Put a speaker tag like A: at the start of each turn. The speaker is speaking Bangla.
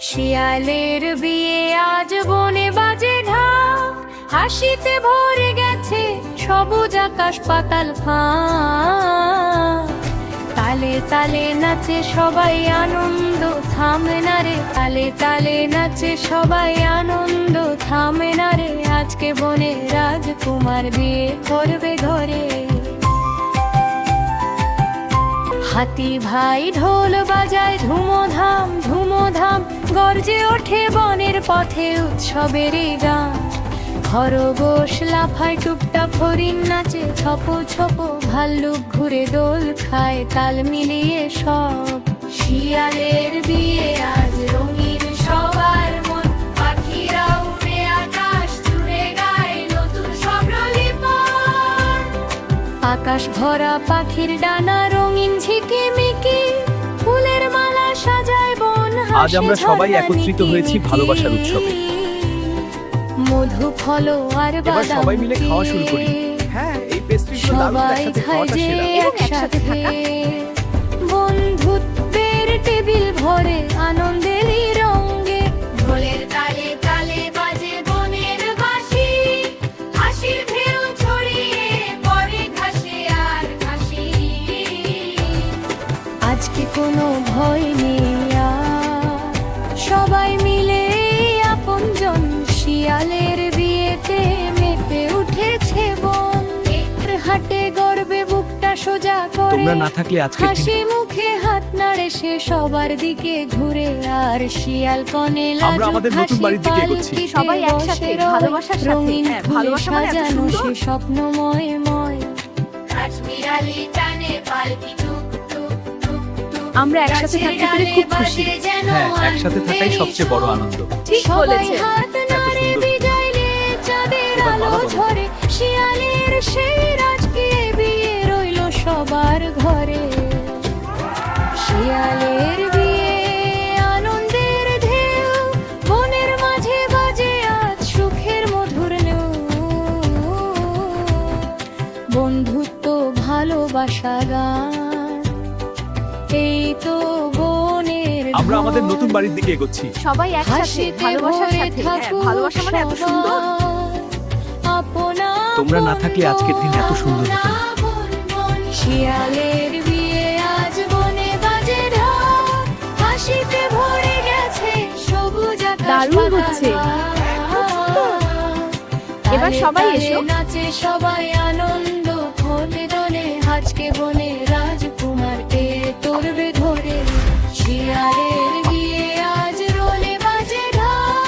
A: শিয়ালের বিয়ে আজ বনে বাজে ঢাক, হাসিতে ভরে গেছে সবুজ আকাশ পাতাল ফাঁক। তালে তালে নাচে সবাই আনন্দ থামে না রে, তালে তালে নাচে সবাই আনন্দ থামে না রে। আজকে বনে রাজকুমার বিয়ে করবে ঘরে। হাতি ভাই ঢোল বাজায় ধুমধাম ধুমধাম, গর্জে ওঠে বনের পথে উৎসবেরই গান। খরগোশ লাফায় টুপটাপ, হরিণ নাচে ছপো ছপো, ভাল্লুক ঘুরে দোল খায় তাল মিলিয়ে সব। শিয়ালের বিয়ে আজ রঙিন সবার মন, পাখিরা উড়ে আকাশ জুড়ে গায় নতুন সব লোলিপন। আকাশ ভরা পাখির ডানা রঙিন ঝিকিমিকি, ফুলের মালা সাজায় বন।
B: আজ আমরা সবাই একত্রিত হয়েছি ভালোবাসার উৎসবে।
A: মধু ফল আর
B: এবার সবাই মিলে খাওয়া শুরু করি। হ্যাঁ, এই পেস্ট্রিগুলো দারুণ, একসাথে খাওয়াটা সেরা।
A: একসাথে বন্ধুত্বের টেবিল ভরে আনন্দেরই রঙে। ঢোলের তালে তালে বাজে বনের বাঁশি, হাসির ঢেউ ছড়িয়ে পড়ে ঘাসে আর ঘাসি। আজকে কোনো ভয় নেই আর, সবাই মিলে আপনজন। শিয়ালের বিয়েতে মেতে উঠেছে বন, হাটে গর্বে বুকটা সোজা করে।
B: তোমরা না থাকলে আজকে
A: হাসি মুখে হাত নাড়ে সে সবার দিকে ঘুরে। আর শিয়াল কনে
B: আমরা আমাদের নতুন বাড়ির দিকে এগোচ্ছি।
C: সবাই একসাথে ভালোবাসার সাথে।
A: রঙিন
C: হ্যাঁ, ভালোবাসা মানে এত
A: সাজানো
C: সুন্দর।
A: সে স্বপ্নময় ময়। কাশ্মীরালি টানে পালকি টুক টুক টুক টুক।
C: আমরা একসাথে থাকতে পেরে খুব খুশি।
B: হ্যাঁ, একসাথে থাকাই সবচেয়ে বড় আনন্দ।
C: ঠিক বলেছে।
A: নারে বিজয়লে চাঁদের
B: এবার
A: আলো
B: মালা বলো।
A: ঝরে। শিয়ালের সেই রাজকে বিয়ে রইল সবার ঘরে। শিয়ালের বিয়ে আনন্দের ঢেউ, বনের মাঝে বাজে আজ সুখের মধুর নেউ। বন্ধুত্ব ভালোবাসা গান, এই তো বনের
B: আমরা আমাদের
A: ধন।
B: নতুন বাড়ির দিকে এগোচ্ছি।
C: সবাই একসাথে
A: হাসিতে
C: ভালোবাসার
A: ভরে
C: সাথে। হ্যাঁ,
A: থাকুক
C: ভালোবাসা মানে এত সুন্দর।
B: তোমরা না থাকলে আজকের দিন এত সুন্দর হতো না।
A: শিয়ালের বিয়ে আজ বনে বাজে ঢাক, হাসিতে ভরে গেছে সবুজ আকাশ
C: দারুণ
A: পাতাল
C: হচ্ছে।
A: ফাঁক।
C: এবার সবাই এসো।
A: নাচে সবাই আনন্দ ফোটে দোলে, আজকে বনে